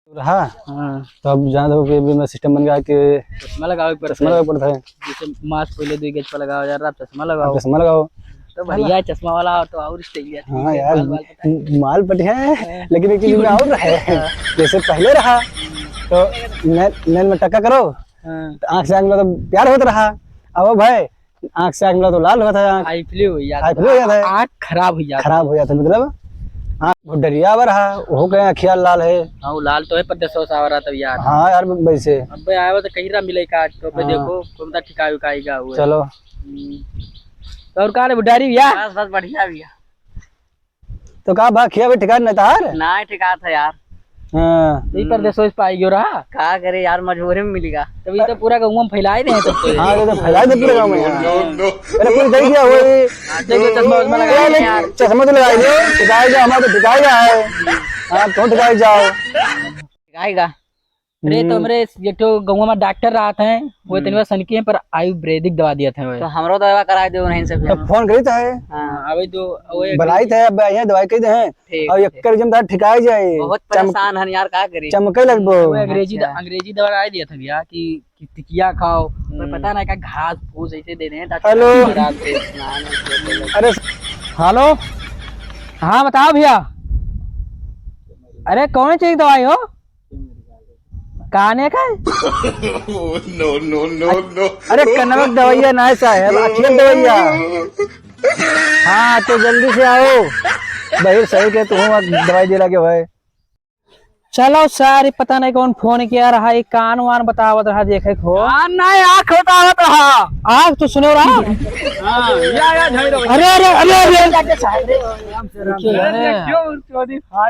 रहा। हाँ, तो अब जान दो कि अभी मैं सिस्टम बन गया कि चश्मा लगाओ एक बार चश्मा लगा पड़ता है। जैसे मास्क पहले 2 गज पर लगाओ यार, आप चश्मा लगाओ चश्मा लगाओ तो बढ़िया है। चश्मा वाला हो तो और स्टाइल है। हाँ यार, बाल बाल पता है। माल बढ़िया है लेकिन एक चीज में और है। जैसे पहले रहा तो नैन में टक्का करो हाँ, तो आंख से आंख मिला तो प्यार होता रहा। अब भाई आंख से आंख मिला तो लाल होता है, आंख आई फ्लू हो आई फ्लू हो जाता है, आँख खराब हो जाता खराब हो जाता है। मतलब आंख बहुत डरिया हुआ रहा, हो गया अखियाँ लाल है। हाँ, वो लाल तो है पर 10 साल रहा तब यार। हाँ यार वैसे अब भाई आया हुआ तो कहीं रहा मिले का तो पे हाँ। देखो कौन सा ठिकाई उकाई का हुआ है। चलो तो और कहा रे बुढ़ारी भैया? बस बस बढ़िया भैया। तो कहा बा खिया भी ठिकाना नहीं था यार। ना ठिका था यार। हाँ यही पर देशों पाई गयो रहा का करे यार, मजबूरी में मिलेगा तभी तो पूरा गाँव में फैलाए दे तब तो। हाँ, तो फैला दे पूरे गाँव में यार। अरे पूरी तरीके क्या हुई। देखो चश्मा वश्मा लगा ले यार। चश्मा तो लगाई दो, ठिकाई जाओ, हमारा तो ठिकाई है। हाँ तो ठिकाई जाओ। ठिकाएगा। अरे तो हमरे एक तो गाँव में डॉक्टर रात हैं वो इतने सनकी हैं पर आयुर्वेदिक दवा दिया था तो हमरो दवा करा दे नहीं सब। तो फोन करी था हाँ अभी तो वो बनाई थे, अब यहाँ दवाई कही हैं और एक कर जम ठिकाई जाए। बहुत परेशान है यार, क्या करे चमके लगबो। अंग्रेजी दवा आ दिया था भैया कि टिकिया खाओ पर पता नहीं क्या घास फूस ऐसे दे रहे हैं। हेलो अरे हेलो, हाँ बताओ भैया। अरे कौन सी दवाई हो? काने का? No no no no. अरे कनवक दवाइया ना साहब, अखियन दवाइया। हाँ तो जल्दी से आओ, बहिर सही के तुम दवाई दे लगे भाई। चलो सर पता नहीं कौन फोन किया रहा है, कान वान बतावत रहा देखे को नहीं आँख बतावत रहा। आँख तो सुनो रहा। अरे अरे अरे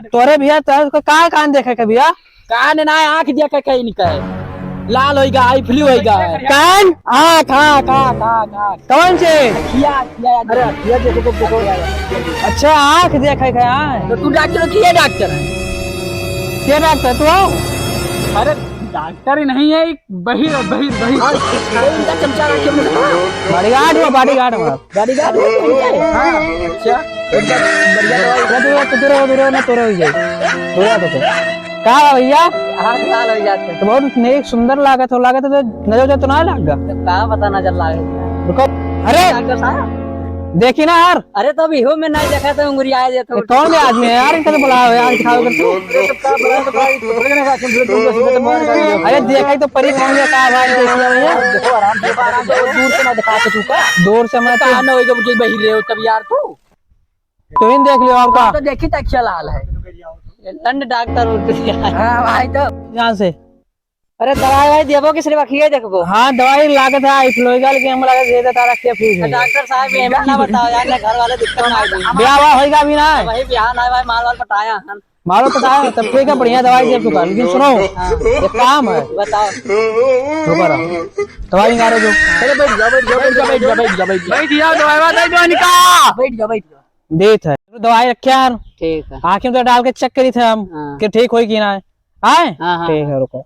तोरे भैया कहाँ कान देखे के भैया? कान ना आँख देखे कहीं निकल लाल होगा, आई फ्लू होगा। कान आँख आँख आँख आँख आँख कौन से? अरे अखिया देखो देखो। अच्छा आँख देखे के। तो तू डॉक्टर किए डॉक्टर है? क्या डॉक्टर तू? अरे डॉक्टर ही नहीं है, बहिर बहिर बहिर इनका चमचा रखे बॉडीगार्ड हुआ बॉडीगार्ड हुआ बॉडीगार्ड हुआ। हाँ अच्छा बढ़िया तो दूर हो ना तोरे हो जाए दूरा तो का भैया आँख लाल हो जाते तो बहुत नेक सुंदर लागत हो, लागत तो नजर तो ना लगा का पता नजर लागे। रुको अरे डॉक्टर साहब देखी ना यार। अरे तो अभी हो मैं नहीं देखा तो उंगली आ जाता। कौन भी आदमी है यार, इनका तो बुलाओ यार दिखाओ कर तू। अरे देखा ही तो परी कौन है का भाई देखिए भैया। देखो आराम से दूर से ना दिखा के चुका दूर से मैं कहां ना होएगा मुझे बहिर रहे हो तब यार तू इन देख लियो आपका तो देखी तक क्या लाल है लंड डॉक्टर। हां भाई तो यहां से अरे दवाई भाई देबो कि सिर्फ अखिए देखबो? हाँ दवाई लागत है फ्लोइगल के हम लागत दे देता रखिए फ्यूज। डॉक्टर साहब ये ना बताओ यार, ना घर वाले दिक्कत ना आए। ब्याह होएगा भी ना भाई? ब्याह ना भाई, माल वाल पटाया मारो पटाया तब ठीक है, बढ़िया दवाई दे दूंगा। लेकिन सुनो एक काम है बताओ। रुको रहा दवाई निकालो जो। अरे बैठ जाओ बैठ जाओ बैठ जाओ बैठ जाओ बैठ जाओ बैठ जाओ दवाई वाला दो निकाल बैठ जाओ बैठ जाओ देत है दवाई रखे यार। ठीक है आंखें में तो डाल के चेक करी थे हम कि ठीक होई कि ना आए। ठीक है रुको,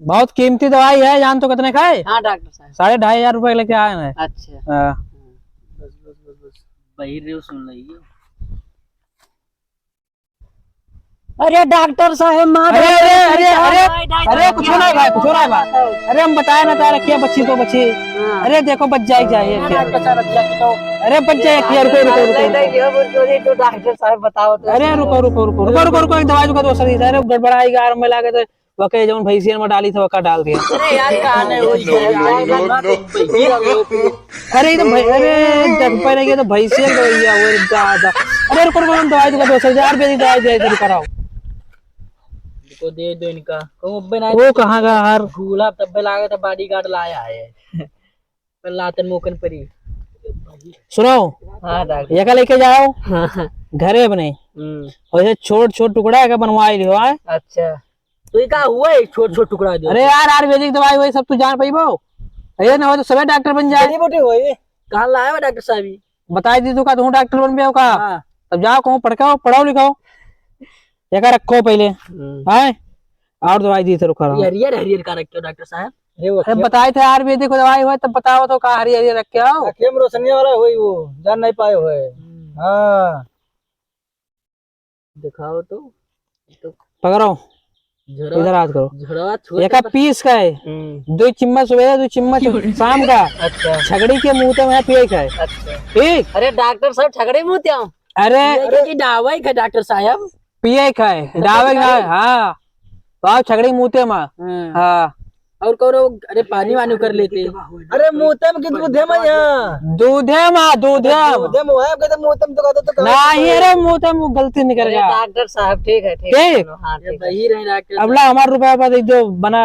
बहुत कीमती दवाई है जान तो कितने का है? हाँ डॉक्टर साहब 2,500 रुपए लेके आए हैं। अच्छा बस बस बस बस बहिर सुन लीजिए। अरे डॉक्टर साहब मार। अरे अरे अरे अरे अरे कुछ ना भाई कुछ ना भाई। अरे हम बताए ना तारा क्या बच्ची तो बच्ची। अरे देखो बच जाए चाहिए। अरे बच जाए रुको रुको डॉक्टर साहब बताओ। अरे रुको रुको रुको रुको रुको रुको दवाई का दोस्त है। अरे गड़बड़ाई आर में लागे तो वके जौन भैंसियन में डाली था वका डाल दिया। अरे यार कहां है वो? अरे ये तो अरे देख पहले ये तो भैंसियन गईया वो ज्यादा। अरे रुको रुको दवाई का दोस्त यार बेदी दवाई दे दे कराओ को दे दो इनका वो कहां का यार भूला तब लागे तो बॉडीगार्ड लाया है पर लातन मोकन परी। सुनो हां डॉक्टर ये का लेके जाओ घरे बने और ये छोट छोट टुकड़ा का बनवाई लियो है। अच्छा तो ये का हुआ है छोट छोट टुकड़ा दे? अरे यार आयुर्वेदिक दवाई वही सब तू जान पाइबो ये ना हो तो सबे डॉक्टर बन जाए। बोटे होए कहां लाया है डॉक्टर साहब? बताई दी तू का तू डॉक्टर बन गया का? तब जाओ कहूं पढ़ाओ पढ़ाओ लिखाओ ये का रखो पहले है और दवाई दी थे रुका रहा। हरियर हरियर का रखो डॉक्टर साहब। अरे बताए थे आयुर्वेदिक दवाई हुआ तब बताओ तो का हरियर हरियर रख के आओ। आंखें में रोशनी वाला हुई वो जान नहीं पाए हुए। हां दिखाओ तो पकड़ो, इधर हाथ करो। एक पीस का है, 2 चम्मच सुबह 2 चम्मच शाम का। अच्छा छगड़ी के मुंह तो मैं पिए का है। अच्छा। ठीक। अरे डॉक्टर साहब छगड़े मुँह क्या अरे दवाई का डॉक्टर साहब पिए का है, डावे का है। हाँ तो छगड़ी मुँह माँ। हाँ और कौन अरे पानी वानी कर लेते। अरे मुँह में दूधे में यहाँ दूधे माँ, दूधे दूधे में है कहते मुँह में तो कहते तो नहीं। अरे मुँह गलती नहीं करेगा डॉक्टर साहब ठीक है ठीक ठीक। हाँ ठीक है वही रहे डॉक्टर अब ला हमारा रुपया दे दो, बना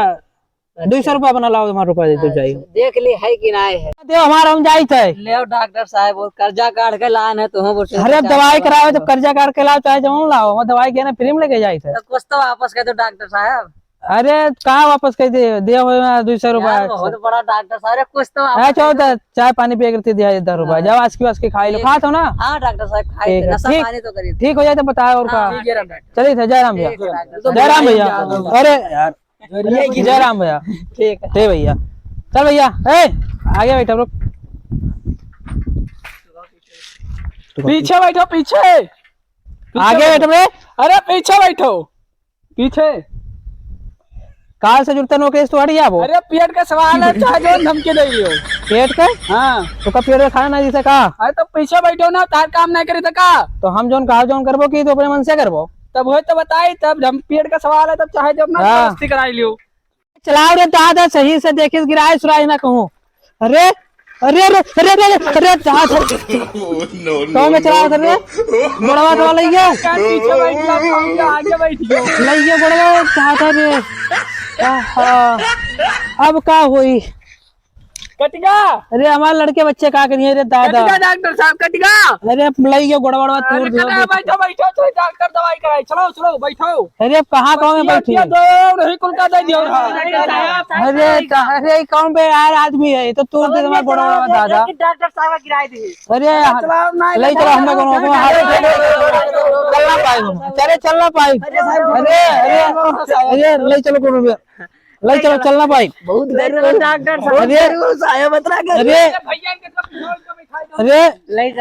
200 रुपया बना लाओ, हमारा रुपया दे दो जाइए। देख ली है कि नहीं है दे हमारा हम जाई थे। ले डॉक्टर साहब वो कर्जा काट के लान है तो हम अरे अब दवाई कराओ तो कर्जा काट के लाओ चाहे जमा लाओ, मैं दवाई के ना फ्री में लेके जाई थे। कुछ तो वापस कर दो डॉक्टर साहब। अरे कहाँ वापस कर दे हो 200 रुपया। बहुत बड़ा डॉक्टर साहब कुछ तो है चौदह चाय पानी पिए करते दिया 10 रुपया। जब आज की खाई लो, खा तो ना। हाँ डॉक्टर साहब खाए ठीक है, नशा ठीक। पानी तो करिए ठीक हो जाए तो बताओ और का। चलिए थे जयराम भैया, जयराम भैया। अरे यार जयराम भैया। ठीक है ठीक भैया, चल भैया आगे बैठो लोग। पीछे बैठो पीछे आगे बैठो बे। अरे पीछे बैठो पीछे। काल से जुड़ता नो केस तो हट गया वो। अरे पेट का सवाल है चाहे जो धमकी दे लियो। पेट का हाँ तो का पेट में खाना नहीं जैसे कहा अरे तो पीछे बैठो ना तार काम नहीं करे तो का तो हम जोन कहा जोन करबो की तो अपने मन से करबो। तब हो तो बताई तब हम पेट का सवाल है तब चाहे जो अपना हाँ। जबरदस्ती कराई लियो। चलाओ रे दादा सही से देखे गिराए सुराई ना कहूँ। अरे अरे अरे अरे अरे अरे no, तो मैं चला रे बड़वा तो ले गया क्या पीछे बैठ जाओ आगे बैठियो। ले गया बड़वा चाहता रे। आहा, अब का हुई। कटिगा अरे हमारे लड़के बच्चे का करिए रे दादा। कटिगा डॉक्टर साहब कटिगा। अरे ले गया बड़वा तोड़ अरे दिया। बैठो बैठो चलो डॉक्टर दवाई कराई चलो चलो बैठो। अरे अब कहाँ गाँव में बैठी है। नहीं कुल का दे दियो। अरे कौन पे यार आदमी है तो तोड़ दे तुम्हारा बड़ा दादा। डॉक्टर साहब गिराए दी। अरे ले चलो हमने चलना पाए चले चलना पाए। अरे अरे अरे ले चलो कोनो ले चलो चलना पाए। बहुत डॉक्टर साहब अरे साहब बता अरे भैया अरे नहीं